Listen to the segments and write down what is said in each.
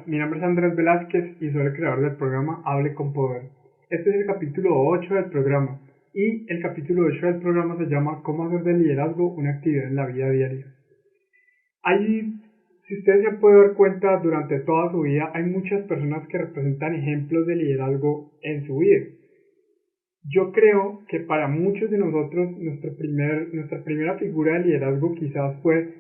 mi nombre es Andrés Velázquez y soy el creador del programa Hable con Poder. Este es el capítulo 8 del programa y el capítulo 8 del programa se llama ¿Cómo hacer del liderazgo una actividad en la vida diaria? Si ustedes se pueden dar cuenta, durante toda su vida hay muchas personas que representan ejemplos de liderazgo en su vida. Yo creo que para muchos de nosotros nuestra primera figura de liderazgo quizás fue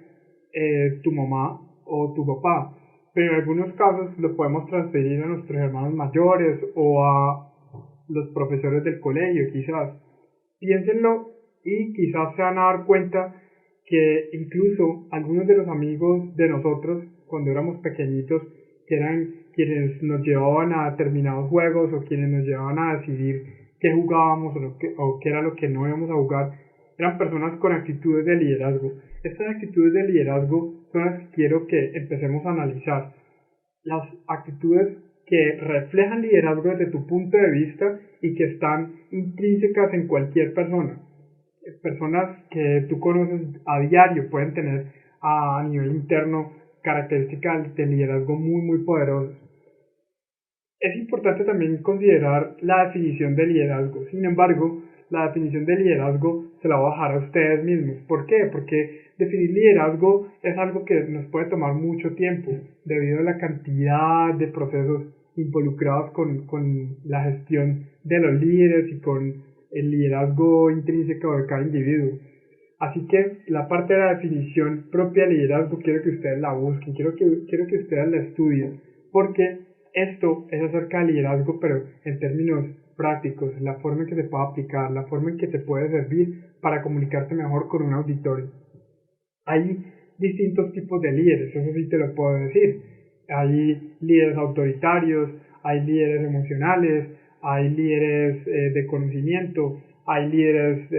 tu mamá o tu papá, pero en algunos casos lo podemos transferir a nuestros hermanos mayores o a los profesores del colegio quizás. Piénsenlo y quizás se van a dar cuenta que incluso algunos de los amigos de nosotros cuando éramos pequeñitos, que eran quienes nos llevaban a determinados juegos o quienes nos llevaban a decidir qué jugábamos o qué era lo que no íbamos a jugar, eran personas con actitudes de liderazgo. Estas actitudes de liderazgo son las que quiero que empecemos a analizar. Las actitudes que reflejan liderazgo desde tu punto de vista y que están intrínsecas en cualquier persona. Personas que tú conoces a diario pueden tener a nivel interno características de liderazgo muy poderosas. Es importante también considerar la definición de liderazgo. Sin embargo, la definición de liderazgo se la voy a dejar a ustedes mismos. ¿Por qué? Porque definir liderazgo es algo que nos puede tomar mucho tiempo debido a la cantidad de procesos involucrados con la gestión de los líderes y con el liderazgo intrínseco de cada individuo. Así que la parte de la definición propia de liderazgo quiero que ustedes la busquen, quiero que ustedes la estudien, porque esto es acerca del liderazgo, pero en términos prácticos, la forma en que se puede aplicar, la forma en que te puede servir para comunicarte mejor con un auditorio. Hay distintos tipos de líderes, eso sí te lo puedo decir. Hay líderes autoritarios, hay líderes emocionales, hay líderes de conocimiento, hay líderes,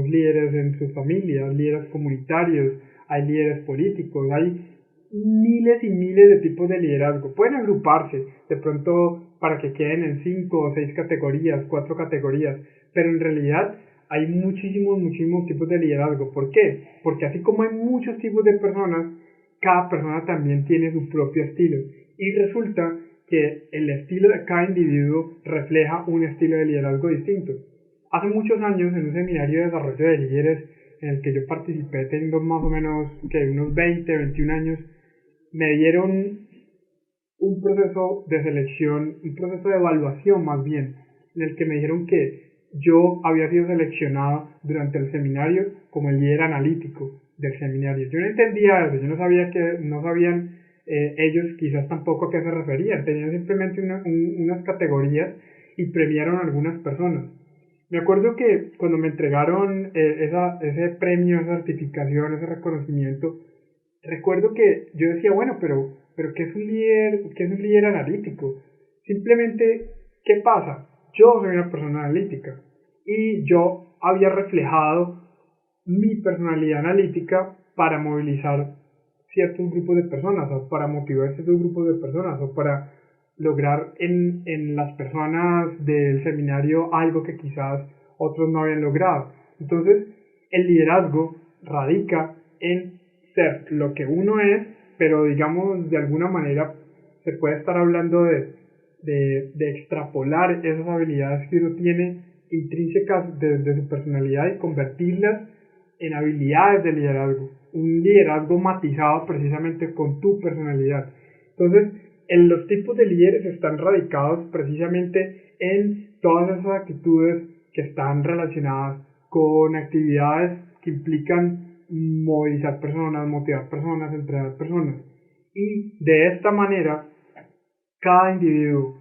líderes en sus familias, líderes comunitarios, hay líderes políticos, hay miles y miles de tipos de liderazgo. Pueden agruparse de pronto para que queden en 5 o 6 categorías, 4 categorías, pero en realidad hay muchísimos tipos de liderazgo. ¿Por qué? Porque así como hay muchos tipos de personas, cada persona también tiene su propio estilo. Y resulta que el estilo de cada individuo refleja un estilo de liderazgo distinto. Hace muchos años, en un seminario de desarrollo de líderes en el que yo participé, tengo más o menos unos 20, 21 años, me dieron un proceso de selección, un proceso de evaluación más bien, en el que me dijeron que yo había sido seleccionado durante el seminario como el líder analítico del seminario. Yo no entendía eso, yo no sabían ellos quizás tampoco a qué se referían, tenían simplemente unas categorías y premiaron a algunas personas. Me acuerdo que cuando me entregaron ese premio, esa certificación, ese reconocimiento, recuerdo que yo decía, bueno, pero ¿qué es un líder analítico? Simplemente, ¿qué pasa? Yo soy una persona analítica y yo había reflejado mi personalidad analítica para movilizar ciertos grupos de personas o para motivar ciertos grupos de personas o para lograr en las personas del seminario algo que quizás otros no habían logrado. Entonces, el liderazgo radica en ser lo que uno es, pero digamos de alguna manera se puede estar hablando de extrapolar esas habilidades que uno tiene intrínsecas de su personalidad y convertirlas en habilidades de liderazgo, un liderazgo matizado precisamente con tu personalidad. Entonces, los tipos de líderes están radicados precisamente en todas esas actitudes que están relacionadas con actividades que implican movilizar personas, motivar personas, entrenar personas. Y de esta manera, cada individuo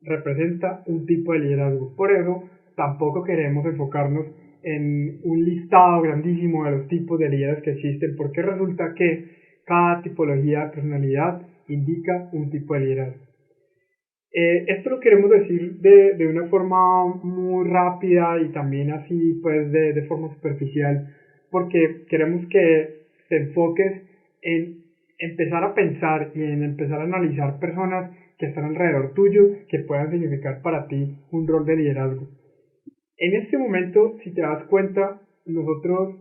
representa un tipo de liderazgo. Por eso, tampoco queremos enfocarnos en un listado grandísimo de los tipos de líderes que existen, porque resulta que cada tipología de personalidad indica un tipo de liderazgo. Esto lo queremos decir de una forma muy rápida y también así pues de forma superficial, porque queremos que te enfoques en empezar a pensar y en empezar a analizar personas que están alrededor tuyo que puedan significar para ti un rol de liderazgo. En este momento, si te das cuenta, nosotros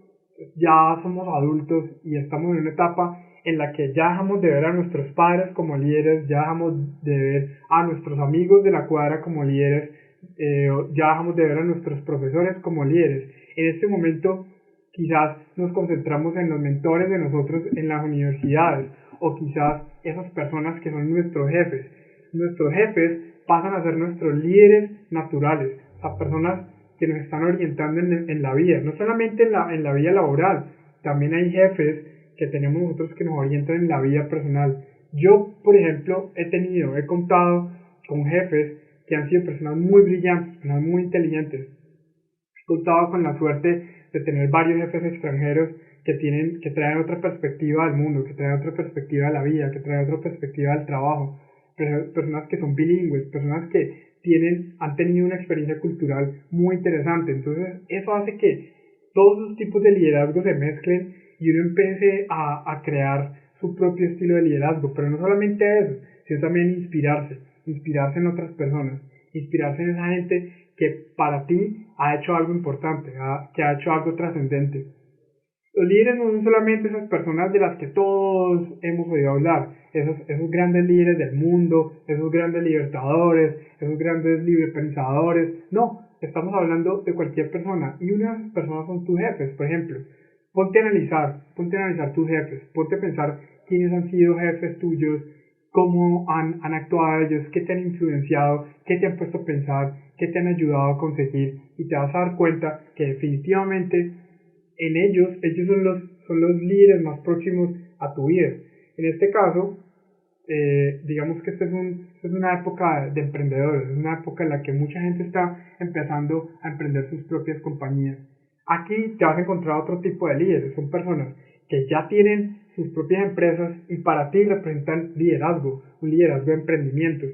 ya somos adultos y estamos en una etapa en la que ya dejamos de ver a nuestros padres como líderes, ya dejamos de ver a nuestros amigos de la cuadra como líderes, ya dejamos de ver a nuestros profesores como líderes. En este momento quizás nos concentramos en los mentores de nosotros en las universidades, o quizás esas personas que son nuestros jefes. Nuestros jefes pasan a ser nuestros líderes naturales, o sea, personas que nos están orientando en la vida, no solamente en la vida laboral, también hay jefes que tenemos nosotros que nos orientan en la vida personal. Yo, por ejemplo, he contado con jefes que han sido personas muy brillantes, personas muy inteligentes. He contado con la suerte de tener varios jefes extranjeros que traen otra perspectiva del mundo, que traen otra perspectiva de la vida, que traen otra perspectiva del trabajo. Personas que son bilingües, personas que han tenido una experiencia cultural muy interesante. Entonces, eso hace que todos esos tipos de liderazgo se mezclen y uno empiece a crear su propio estilo de liderazgo. Pero no solamente eso, sino también inspirarse en otras personas, inspirarse en esa gente que para ti ha hecho algo importante, que ha hecho algo trascendente. Los líderes no son solamente esas personas de las que todos hemos oído hablar, esos grandes líderes del mundo, esos grandes libertadores, esos grandes librepensadores. No, estamos hablando de cualquier persona, y una de esas personas son tus jefes. Por ejemplo, ponte a analizar tus jefes, ponte a pensar quiénes han sido jefes tuyos, cómo han actuado ellos, qué te han influenciado, qué te han puesto a pensar, qué te han ayudado a conseguir, y te vas a dar cuenta que definitivamente en ellos son los líderes más próximos a tu vida. En este caso, digamos que esta es una época de emprendedores, es una época en la que mucha gente está empezando a emprender sus propias compañías. Aquí te vas a encontrar otro tipo de líderes, son personas que ya tienen sus propias empresas y para ti representan liderazgo, un liderazgo de emprendimiento.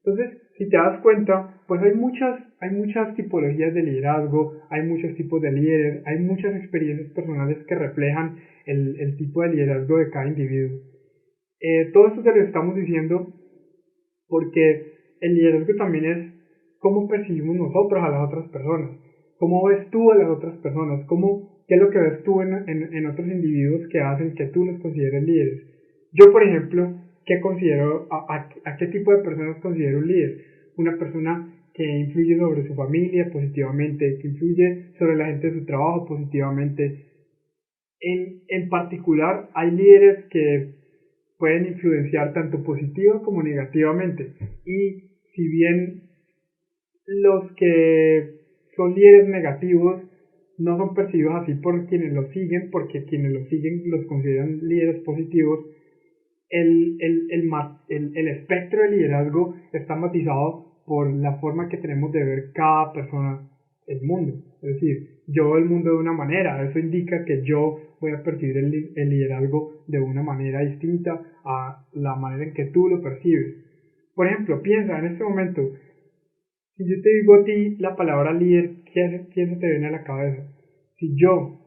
Entonces, si te das cuenta, pues hay muchas tipologías de liderazgo, hay muchos tipos de líderes, hay muchas experiencias personales que reflejan el tipo de liderazgo de cada individuo. Todo esto te lo estamos diciendo porque el liderazgo también es cómo percibimos nosotros a las otras personas, cómo ves tú a las otras personas, qué es lo que ves tú en otros individuos que hacen que tú los consideres líderes. Yo, por ejemplo, ¿qué considero, a qué tipo de personas considero un líder? Una persona que influye sobre su familia positivamente, que influye sobre la gente de su trabajo positivamente. En particular, hay líderes que pueden influenciar tanto positiva como negativamente. Y si bien los que son líderes negativos no son percibidos así por quienes los siguen, porque quienes los siguen los consideran líderes positivos, el espectro de liderazgo está matizado por la forma que tenemos de ver cada persona el mundo. Es decir, yo veo el mundo de una manera, eso indica que yo voy a percibir el liderazgo de una manera distinta a la manera en que tú lo percibes. Por ejemplo, piensa en este momento, si yo te digo a ti la palabra líder, ¿quién se te viene a la cabeza? Si yo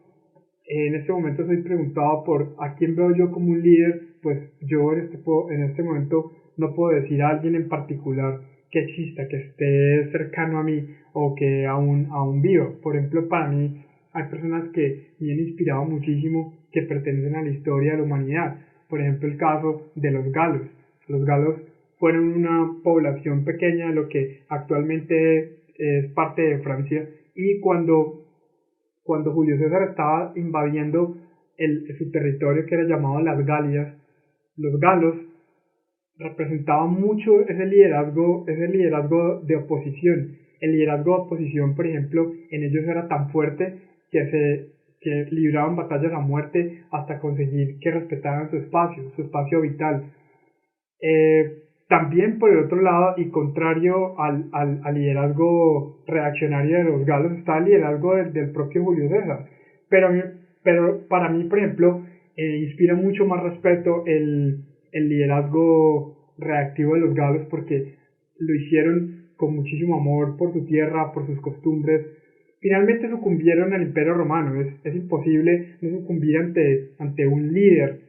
en este momento soy preguntado por a quién veo yo como un líder, pues yo en este momento no puedo decir a alguien en particular que exista, que esté cercano a mí o que aún viva. Por ejemplo, para mí hay personas que me han inspirado muchísimo que pertenecen a la historia de la humanidad. Por ejemplo, el caso de los galos. Los galos fueron una población pequeña de lo que actualmente es parte de Francia, y cuando Julio César estaba invadiendo su territorio, que era llamado las Galias, los galos representaban mucho ese liderazgo de oposición. El liderazgo de oposición, por ejemplo, en ellos era tan fuerte que libraban batallas a muerte hasta conseguir que respetaran su espacio vital. También por el otro lado, y contrario al liderazgo reaccionario de los galos, está el liderazgo del propio Julio César. Pero para mí, por ejemplo, inspira mucho más respeto el liderazgo reactivo de los galos, porque lo hicieron con muchísimo amor por su tierra, por sus costumbres. Finalmente sucumbieron al Imperio Romano. Es imposible no sucumbir ante un líder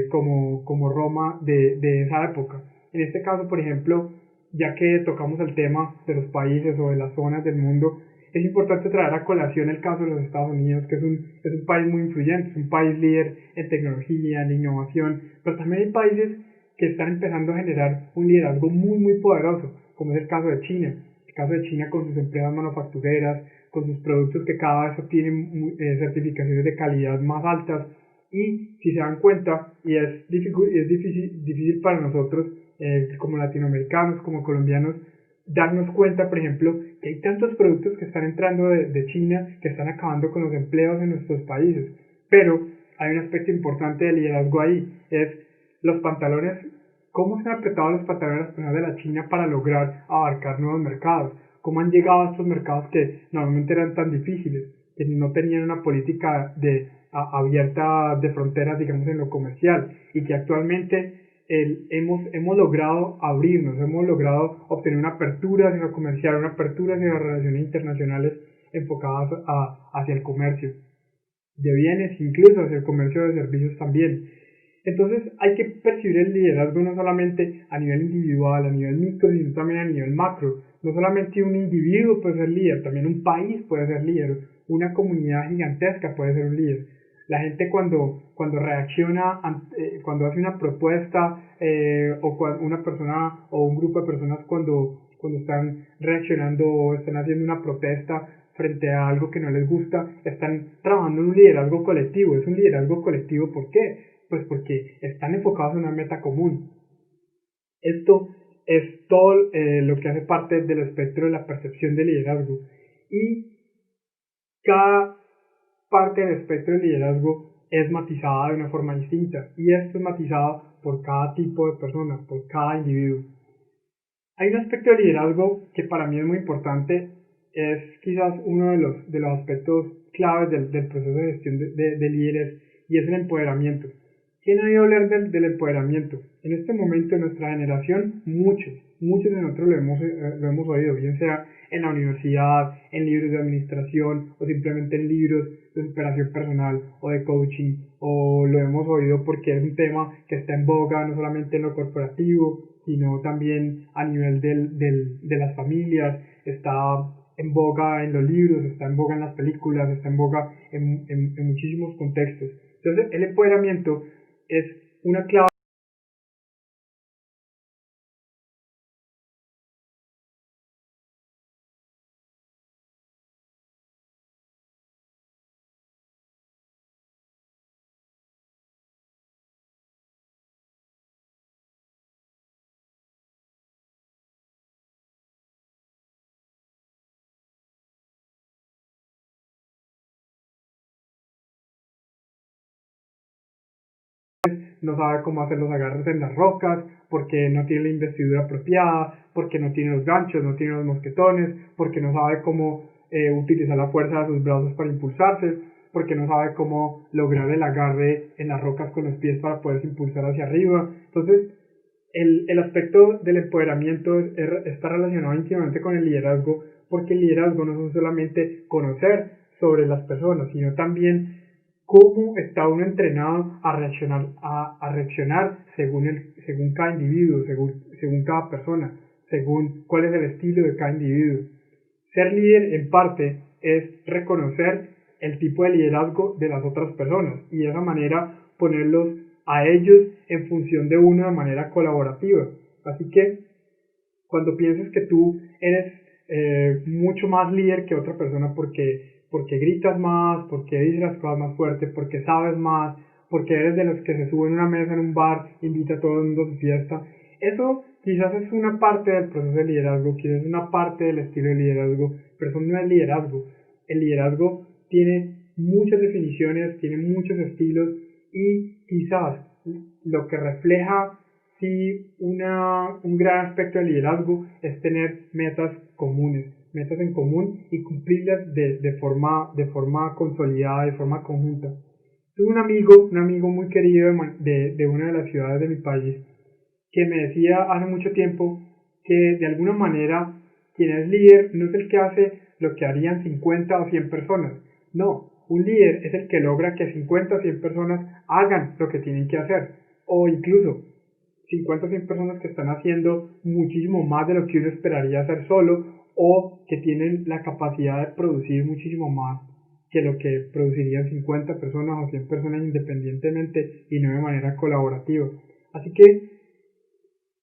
como Roma de esa época. En este caso, por ejemplo, ya que tocamos el tema de los países o de las zonas del mundo, es importante traer a colación el caso de los Estados Unidos, que es un país muy influyente, es un país líder en tecnología, en innovación, pero también hay países que están empezando a generar un liderazgo muy poderoso, como es el caso de China. El caso de China con sus empresas manufactureras, con sus productos que cada vez obtienen certificaciones de calidad más altas. Y si se dan cuenta, y es difícil para nosotros como latinoamericanos, como colombianos, darnos cuenta, por ejemplo, que hay tantos productos que están entrando de China que están acabando con los empleos en nuestros países. Pero hay un aspecto importante de liderazgo ahí, es los pantalones, cómo se han apretado los pantalones las personas de la China para lograr abarcar nuevos mercados, cómo han llegado a estos mercados que normalmente eran tan difíciles, que no tenían una política abierta de fronteras, digamos, en lo comercial, y que actualmente hemos logrado abrirnos, hemos logrado obtener una apertura hacia lo comercial, una apertura hacia las relaciones internacionales enfocadas hacia el comercio de bienes, incluso hacia el comercio de servicios también. Entonces hay que percibir el liderazgo no solamente a nivel individual, a nivel micro, sino también a nivel macro. No solamente un individuo puede ser líder, también un país puede ser líder, una comunidad gigantesca puede ser un líder. La gente cuando reacciona, cuando hace una propuesta, una persona o un grupo de personas cuando están reaccionando o están haciendo una protesta frente a algo que no les gusta, están trabajando en un liderazgo colectivo. Es un liderazgo colectivo, ¿por qué? Pues porque están enfocados en una meta común. Esto es todo lo que hace parte del espectro de la percepción de liderazgo. Y cada parte del espectro de liderazgo es matizada de una forma distinta. Y esto es matizado por cada tipo de persona, por cada individuo. Hay un aspecto de liderazgo que para mí es muy importante, es quizás uno de los aspectos claves del proceso de gestión de líderes, y es el empoderamiento. ¿Quién ha oído hablar del empoderamiento? En este momento de nuestra generación, muchos de nosotros lo hemos oído, bien sea en la universidad, en libros de administración, o simplemente en libros de superación personal o de coaching, o lo hemos oído porque es un tema que está en boga no solamente en lo corporativo, sino también a nivel de las familias, está en boga en los libros, está en boga en las películas, está en boga en muchísimos contextos. Entonces, el empoderamiento es una clave no sabe cómo hacer los agarres en las rocas, porque no tiene la investidura apropiada, porque no tiene los ganchos, no tiene los mosquetones, porque no sabe cómo utilizar la fuerza de sus brazos para impulsarse, porque no sabe cómo lograr el agarre en las rocas con los pies para poderse impulsar hacia arriba. Entonces, el aspecto del empoderamiento está relacionado íntimamente con el liderazgo, porque el liderazgo no es solamente conocer sobre las personas, sino también cómo está uno entrenado a reaccionar según cada individuo, según cada persona, según cuál es el estilo de cada individuo. Ser líder en parte es reconocer el tipo de liderazgo de las otras personas y de esa manera ponerlos a ellos en función de uno de manera colaborativa. Así que cuando pienses que tú eres mucho más líder que otra persona porque gritas más, porque dices las cosas más fuertes, porque sabes más, porque eres de los que se suben a una mesa en un bar, invita a todo el mundo a su fiesta, eso quizás es una parte del proceso de liderazgo, quizás es una parte del estilo de liderazgo, pero eso no es liderazgo. El liderazgo tiene muchas definiciones, tiene muchos estilos y quizás lo que refleja un gran aspecto del liderazgo es tener metas comunes, metas en común y cumplirlas de forma consolidada, de forma conjunta. Tuve un amigo muy querido de una de las ciudades de mi país, que me decía hace mucho tiempo que de alguna manera quien es líder no es el que hace lo que harían 50 o 100 personas. No, un líder es el que logra que 50 o 100 personas hagan lo que tienen que hacer. O incluso 50 o 100 personas que están haciendo muchísimo más de lo que uno esperaría hacer solo, o que tienen la capacidad de producir muchísimo más que lo que producirían 50 personas o 100 personas independientemente y no de manera colaborativa. Así que,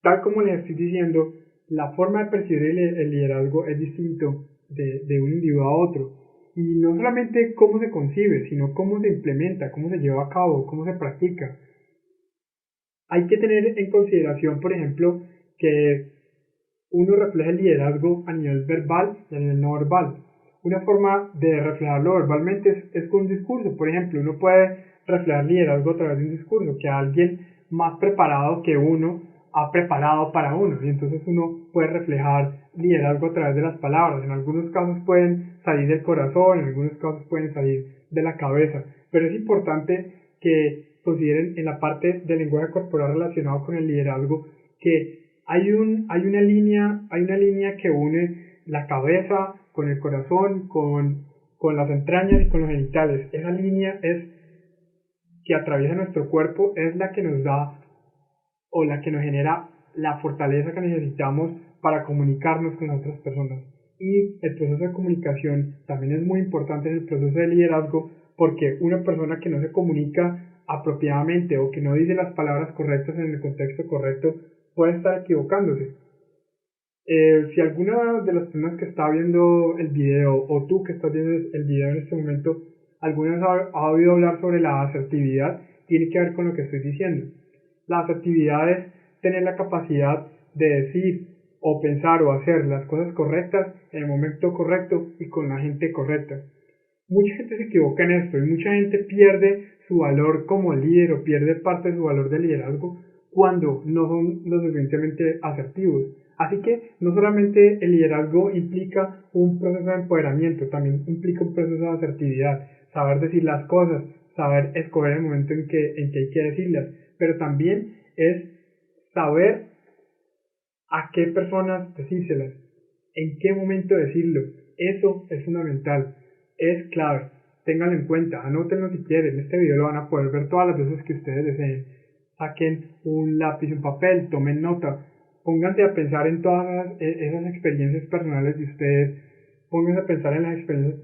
tal como les estoy diciendo, la forma de percibir el liderazgo es distinto de un individuo a otro. Y no solamente cómo se concibe, sino cómo se implementa, cómo se lleva a cabo, cómo se practica. Hay que tener en consideración, por ejemplo, que uno refleja el liderazgo a nivel verbal y a nivel no verbal. Una forma de reflejarlo verbalmente es con un discurso. Por ejemplo, uno puede reflejar liderazgo a través de un discurso, que alguien más preparado que uno ha preparado para uno, y entonces uno puede reflejar liderazgo a través de las palabras. En algunos casos pueden salir del corazón, en algunos casos pueden salir de la cabeza, pero es importante que consideren en la parte del lenguaje corporal relacionado con el liderazgo que hay una línea que une la cabeza con el corazón, con las entrañas y con los genitales. Esa línea es que atraviesa nuestro cuerpo, es la que nos da o la que nos genera la fortaleza que necesitamos para comunicarnos con otras personas. Y el proceso de comunicación también es muy importante en el proceso de liderazgo, porque una persona que no se comunica apropiadamente o que no dice las palabras correctas en el contexto correcto puede estar equivocándose. Si alguna de las personas que está viendo el video o tú que estás viendo el video en este momento alguna vez ha oído hablar sobre la asertividad, tiene que ver con lo que estoy diciendo. La asertividad es tener la capacidad de decir o pensar o hacer las cosas correctas en el momento correcto y con la gente correcta. Mucha gente se equivoca en esto y mucha gente pierde su valor como líder o pierde parte de su valor de liderazgo cuando no son lo suficientemente asertivos. Así que no solamente el liderazgo implica un proceso de empoderamiento, también implica un proceso de asertividad, saber decir las cosas, saber escoger el momento en que hay que decirlas, pero también es saber a qué personas decírselas, en qué momento decirlo. Eso es fundamental, es clave. Ténganlo en cuenta, anótenlo si quieren. Este video lo van a poder ver todas las veces que ustedes deseen. Saquen un lápiz y un papel, tomen nota, pónganse a pensar en todas esas experiencias personales de ustedes, pónganse a pensar en las experiencias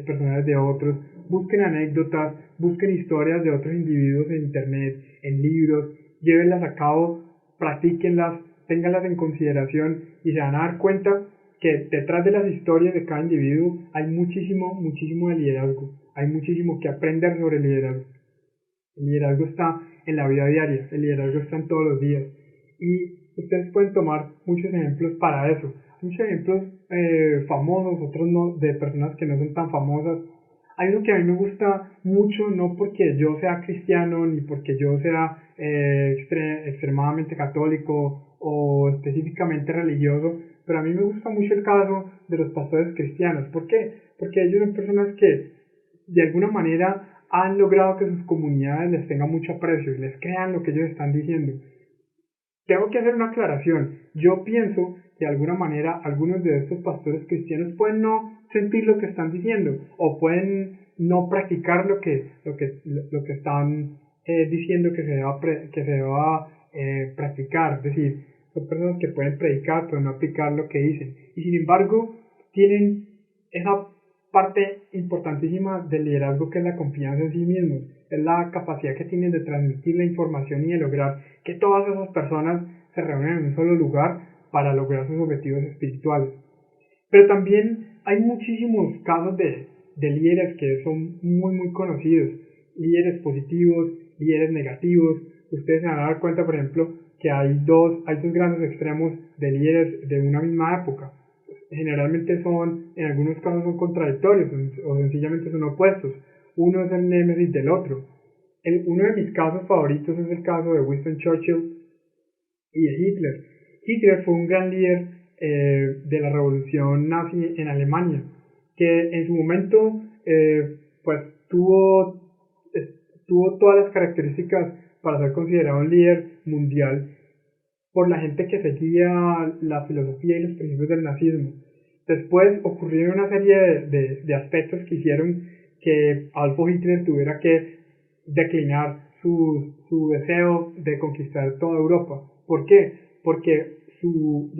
personales de otros, busquen anécdotas, busquen historias de otros individuos en internet, en libros, llévenlas a cabo, practíquenlas, ténganlas en consideración y se van a dar cuenta que detrás de las historias de cada individuo hay muchísimo de liderazgo, hay muchísimo que aprender sobre el liderazgo. El liderazgo está en la vida diaria, el liderazgo está en todos los días y ustedes pueden tomar muchos ejemplos para eso. Muchos ejemplos famosos, otros no, de personas que no son tan famosas. Hay uno que a mí me gusta mucho, no porque yo sea cristiano ni porque yo sea extremadamente católico o específicamente religioso, pero a mí me gusta mucho el caso de los pastores cristianos. ¿Por qué? Porque ellos son personas que de alguna manera han logrado que sus comunidades les tengan mucho aprecio y les crean lo que ellos están diciendo. Tengo que hacer una aclaración. Yo pienso que de alguna manera algunos de estos pastores cristianos pueden no sentir lo que están diciendo o pueden no practicar lo que están diciendo que se deba practicar. Es decir, son personas que pueden predicar pero no aplicar lo que dicen. Y sin embargo, tienen esa parte importantísima del liderazgo que es la confianza en sí mismos, es la capacidad que tienen de transmitir la información y de lograr que todas esas personas se reúnan en un solo lugar para lograr sus objetivos espirituales. Pero también hay muchísimos casos de líderes que son muy conocidos, líderes positivos, líderes negativos. Ustedes se van a dar cuenta, por ejemplo, que hay dos grandes extremos de líderes de una misma época. Generalmente en algunos casos son contradictorios o sencillamente son opuestos. Uno es el némesis del otro. Uno de mis casos favoritos es el caso de Winston Churchill y de Hitler. Hitler fue un gran líder de la revolución nazi en Alemania, que en su momento pues tuvo todas las características para ser considerado un líder mundial por la gente que seguía la filosofía y los principios del nazismo. Después ocurrieron una serie de aspectos que hicieron que Adolf Hitler tuviera que declinar su deseo de conquistar toda Europa. ¿Por qué? Porque su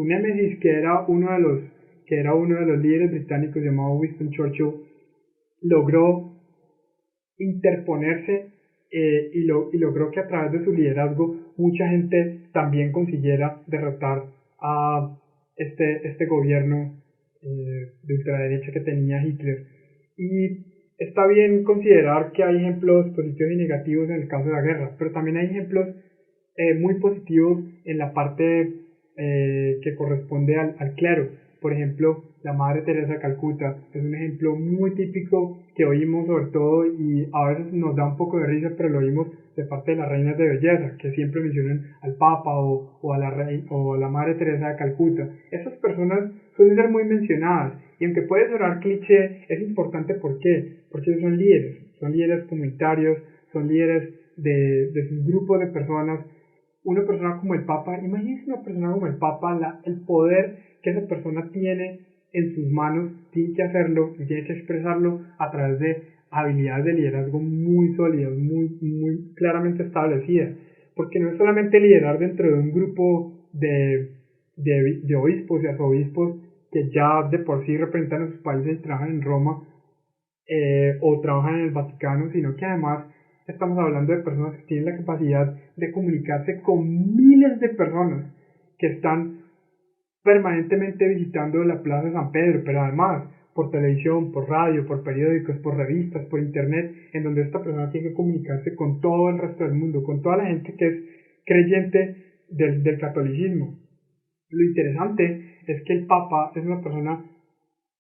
némesis, que era uno de los que era uno de los líderes británicos llamado Winston Churchill, logró interponerse y logró que a través de su liderazgo mucha gente también consiguiera derrotar a este gobierno de ultraderecha que tenía Hitler. Y está bien considerar que hay ejemplos positivos y negativos en el caso de la guerra, pero también hay ejemplos muy positivos en la parte que corresponde al clero. Por ejemplo, la Madre Teresa de Calcuta es un ejemplo muy típico que oímos sobre todo, y a veces nos da un poco de risa, pero lo oímos de parte de las reinas de belleza, que siempre mencionan al Papa o a la Madre Teresa de Calcuta. Esas personas suelen ser muy mencionadas, y aunque puede sonar cliché, es importante. ¿Por qué? Porque son líderes comunitarios, son líderes de sus grupos de personas. Una persona como el Papa, imagínense una persona como el Papa, el poder que esa persona tiene en sus manos, tiene que hacerlo y tiene que expresarlo a través de habilidades de liderazgo muy sólidas, muy claramente establecidas, porque no es solamente liderar dentro de un grupo de obispos y arzobispos que ya de por sí representan a sus países y trabajan en Roma o trabajan en el Vaticano, sino que además estamos hablando de personas que tienen la capacidad de comunicarse con miles de personas que están permanentemente visitando la Plaza de San Pedro, pero además por televisión, por radio, por periódicos, por revistas, por internet, en donde esta persona tiene que comunicarse con todo el resto del mundo, con toda la gente que es creyente del catolicismo. Lo interesante es que el Papa es una persona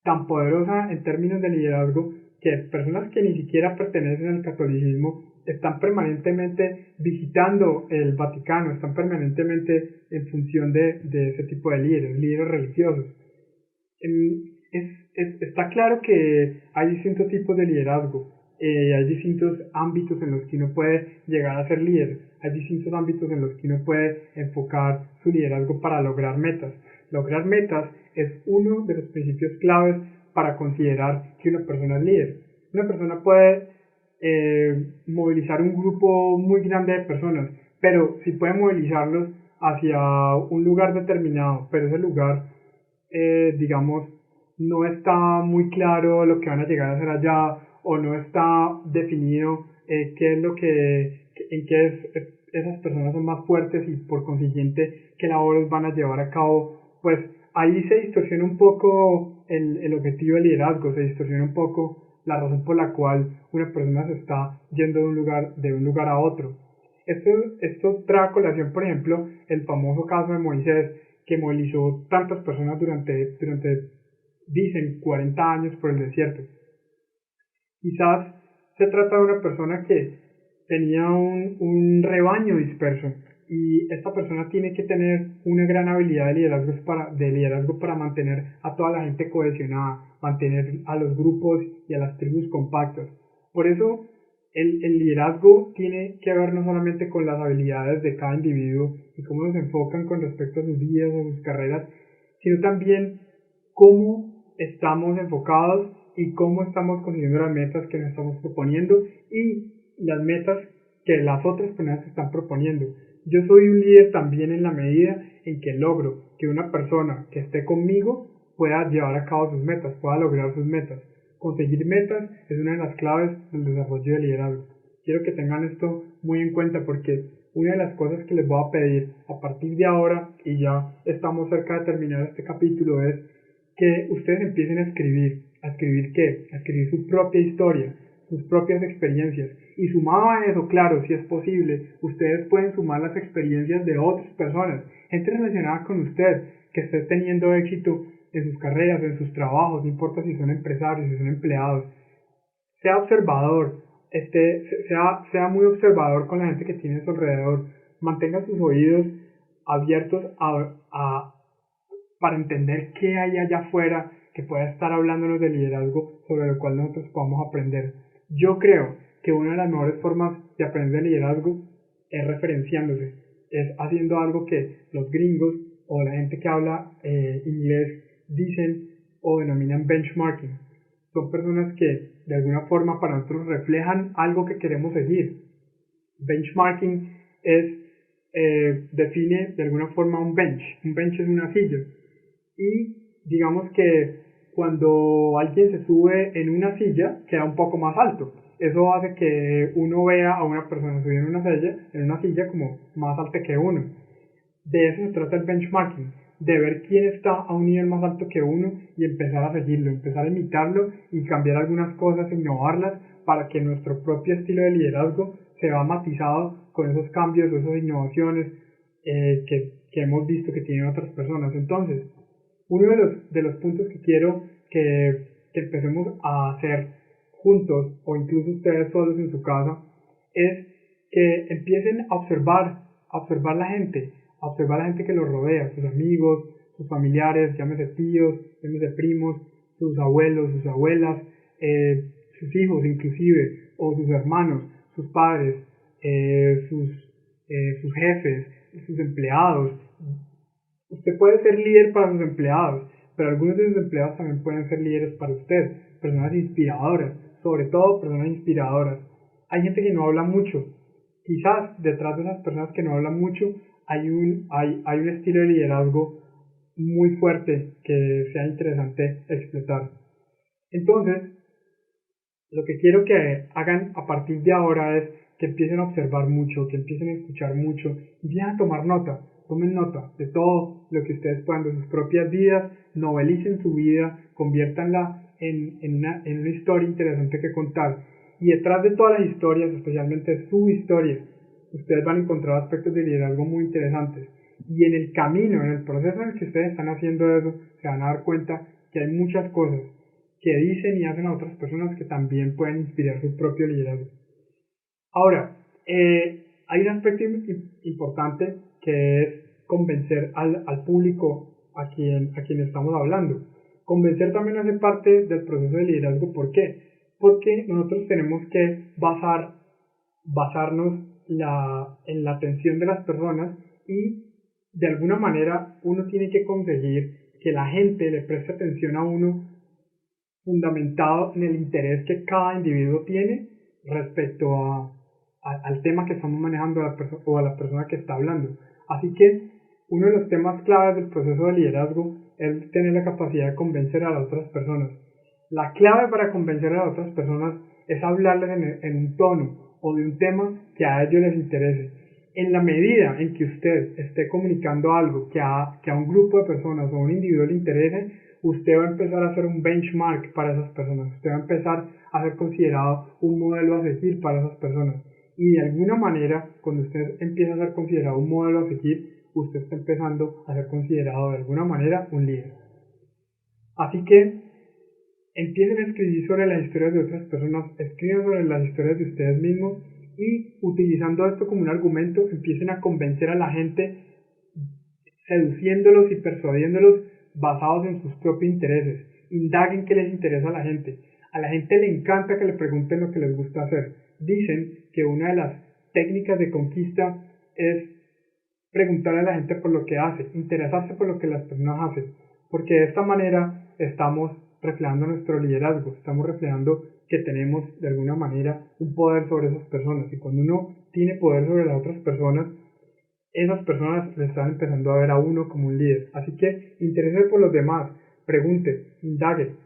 tan poderosa en términos de liderazgo que personas que ni siquiera pertenecen al catolicismo están permanentemente visitando el Vaticano, están permanentemente en función de ese tipo de líderes religiosos. Está claro que hay distintos tipos de liderazgo, hay distintos ámbitos en los que uno puede llegar a ser líder, hay distintos ámbitos en los que uno puede enfocar su liderazgo para lograr metas. Lograr metas es uno de los principios claves para considerar que una persona es líder. Una persona puede movilizar un grupo muy grande de personas, pero si puede movilizarlos hacia un lugar determinado, pero ese lugar, digamos, no está muy claro lo que van a llegar a hacer allá, o no está definido qué es lo en qué esas personas son más fuertes y por consiguiente qué labores van a llevar a cabo, pues ahí se distorsiona un poco el objetivo del liderazgo, se distorsiona un poco la razón por la cual una persona se está yendo de un lugar a otro. Esto trae a colación, por ejemplo, el famoso caso de Moisés, que movilizó tantas personas durante dicen, 40 años por el desierto. Quizás se trata de una persona que tenía un rebaño disperso, y esta persona tiene que tener una gran habilidad de liderazgo para mantener a toda la gente cohesionada, mantener a los grupos y a las tribus compactas. Por eso el liderazgo tiene que ver no solamente con las habilidades de cada individuo y cómo se enfocan con respecto a sus vidas o sus carreras, sino también cómo estamos enfocados y cómo estamos consiguiendo las metas que nos estamos proponiendo y las metas que las otras personas están proponiendo. Yo soy un líder también en la medida en que logro que una persona que esté conmigo pueda llevar a cabo sus metas, pueda lograr sus metas. Conseguir metas es una de las claves del desarrollo del liderazgo. Quiero que tengan esto muy en cuenta, porque una de las cosas que les voy a pedir a partir de ahora, y ya estamos cerca de terminar este capítulo, es que ustedes empiecen a escribir. ¿A escribir qué? A escribir su propia historia, sus propias experiencias. Y sumado a eso, claro, si es posible, ustedes pueden sumar las experiencias de otras personas, gente relacionada con usted, que esté teniendo éxito en sus carreras, en sus trabajos, no importa si son empresarios, si son empleados. Sea observador, sea muy observador con la gente que tiene a su alrededor. Mantenga sus oídos abiertos para entender qué hay allá afuera que pueda estar hablándonos de liderazgo, sobre lo cual nosotros podamos aprender. Yo creo que una de las mejores formas de aprender liderazgo es referenciándose, es haciendo algo que los gringos o la gente que habla inglés dicen o denominan benchmarking. Son personas que de alguna forma para nosotros reflejan algo que queremos seguir. Benchmarking define de alguna forma un bench. Un bench es una silla, y digamos que cuando alguien se sube en una silla, queda un poco más alto. Eso hace que uno vea a una persona subida en una silla como más alta que uno. De eso se trata el benchmarking, de ver quién está a un nivel más alto que uno y empezar a seguirlo, empezar a imitarlo y cambiar algunas cosas, innovarlas para que nuestro propio estilo de liderazgo se vea matizado con esos cambios o esas innovaciones que hemos visto que tienen otras personas. Entonces, uno de los puntos que quiero que empecemos a hacer juntos o incluso ustedes solos en su casa es que empiecen a observar la gente que los rodea, sus amigos, sus familiares, llámese tíos, llámese primos, sus abuelos, sus abuelas, sus hijos inclusive, o sus hermanos, sus padres, sus jefes, sus empleados. Usted puede ser líder para sus empleados, pero algunos de sus empleados también pueden ser líderes para usted, personas inspiradoras, sobre todo personas inspiradoras. Hay gente que no habla mucho, quizás detrás de esas personas que no hablan mucho hay un estilo de liderazgo muy fuerte que sea interesante explotar. Entonces, lo que quiero que hagan a partir de ahora es que empiecen a observar mucho, que empiecen a escuchar mucho, empiecen a tomar nota, tomen nota de todo lo que ustedes puedan de sus propias vidas, novelicen su vida, conviértanla en una historia interesante que contar. Y detrás de todas las historias, especialmente su historia, ustedes van a encontrar aspectos de liderazgo muy interesantes. Y en el camino, en el proceso en el que ustedes están haciendo eso, se van a dar cuenta que hay muchas cosas que dicen y hacen a otras personas que también pueden inspirar su propio liderazgo. Ahora, hay un aspecto importante que es convencer al público a quien estamos hablando. Convencer también hace parte del proceso de liderazgo. ¿Por qué? Porque nosotros tenemos que basarnos en la atención de las personas y de alguna manera uno tiene que conseguir que la gente le preste atención a uno fundamentado en el interés que cada individuo tiene respecto al tema que estamos manejando o a la persona que está hablando. Así que uno de los temas claves del proceso de liderazgo es tener la capacidad de convencer a las otras personas. La clave para convencer a las otras personas es hablarles en un tono o de un tema que a ellos les interese. En la medida en que usted esté comunicando algo que a un grupo de personas o a un individuo le interese, usted va a empezar a hacer un benchmark para esas personas. Usted va a empezar a ser considerado un modelo a seguir para esas personas. Y de alguna manera, cuando usted empieza a ser considerado un modelo a seguir, usted está empezando a ser considerado de alguna manera un líder. Así que empiecen a escribir sobre las historias de otras personas, escriban sobre las historias de ustedes mismos y utilizando esto como un argumento empiecen a convencer a la gente, seduciéndolos y persuadiéndolos basados en sus propios intereses. Indaguen qué les interesa a la gente. A la gente le encanta que le pregunten lo que les gusta hacer. Dicen que una de las técnicas de conquista es preguntar a la gente por lo que hace, interesarse por lo que las personas hacen, porque de esta manera estamos reflejando nuestro liderazgo, estamos reflejando que tenemos de alguna manera un poder sobre esas personas, y cuando uno tiene poder sobre las otras personas, esas personas le están empezando a ver a uno como un líder. Así que interese por los demás, pregunte, indague,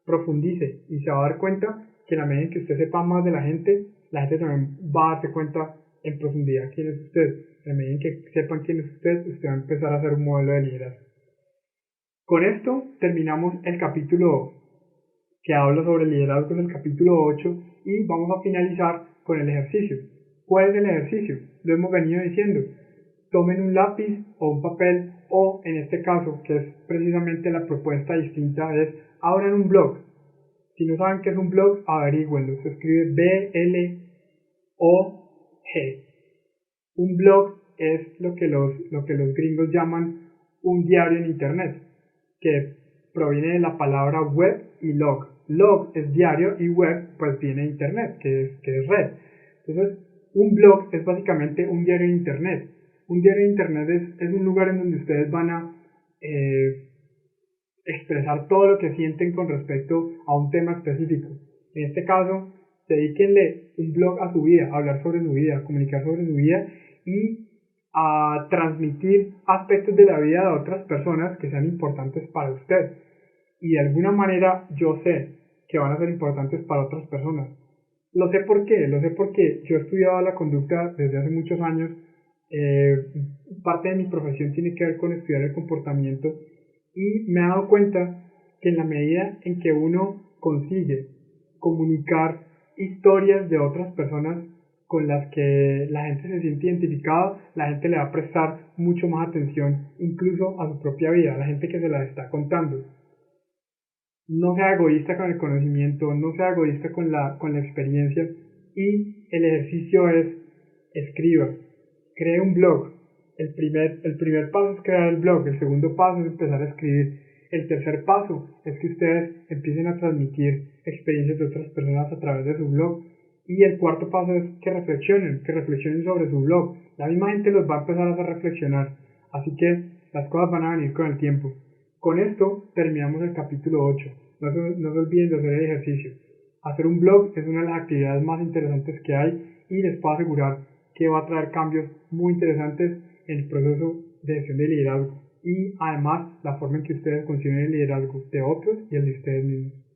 profundice y se va a dar cuenta que a la medida en que usted sepa más de la gente también va a darse cuenta en profundidad quién es usted. A la medida en que sepan quién es usted va a empezar a ser un modelo de liderazgo. Con esto terminamos el capítulo que habla sobre el liderazgo, en el capítulo 8, y vamos a finalizar con el ejercicio. ¿Cuál es el ejercicio? Lo hemos venido diciendo. Tomen un lápiz o un papel, o en este caso, que es precisamente la propuesta distinta, es abran un blog. Si no saben qué es un blog, averígüenlo. Se escribe B-L-O-G. Un blog es lo que los gringos llaman un diario en internet, que proviene de la palabra web y log. Log es diario y web pues viene de internet, que es red. Entonces, un blog es básicamente un diario en internet. Un diario en internet es un lugar en donde ustedes van a expresar todo lo que sienten con respecto a un tema específico. En este caso, dedíquenle un blog a su vida, a hablar sobre su vida, a comunicar sobre su vida y a transmitir aspectos de la vida de otras personas que sean importantes para usted. Y de alguna manera yo sé que van a ser importantes para otras personas. Lo sé porque yo he estudiado la conducta desde hace muchos años. Parte de mi profesión tiene que ver con estudiar el comportamiento y me he dado cuenta que en la medida en que uno consigue comunicar historias de otras personas con las que la gente se siente identificada, la gente le va a prestar mucho más atención incluso a su propia vida, a la gente que se la está contando. No sea egoísta con el conocimiento, no sea egoísta con la experiencia, y el ejercicio es: escriba, cree un blog. El primer paso es crear el blog, el segundo paso es empezar a escribir, el tercer paso es que ustedes empiecen a transmitir experiencias de otras personas a través de su blog, y el cuarto paso es que reflexionen sobre su blog. La misma gente los va a empezar a hacer reflexionar, así que las cosas van a venir con el tiempo. Con esto terminamos el capítulo 8. No se olviden de hacer el ejercicio. Hacer un blog es una de las actividades más interesantes que hay y les puedo asegurar que va a traer cambios muy interesantes en el proceso de gestión de liderazgo y además la forma en que ustedes conciben el liderazgo de otros y el de ustedes mismos.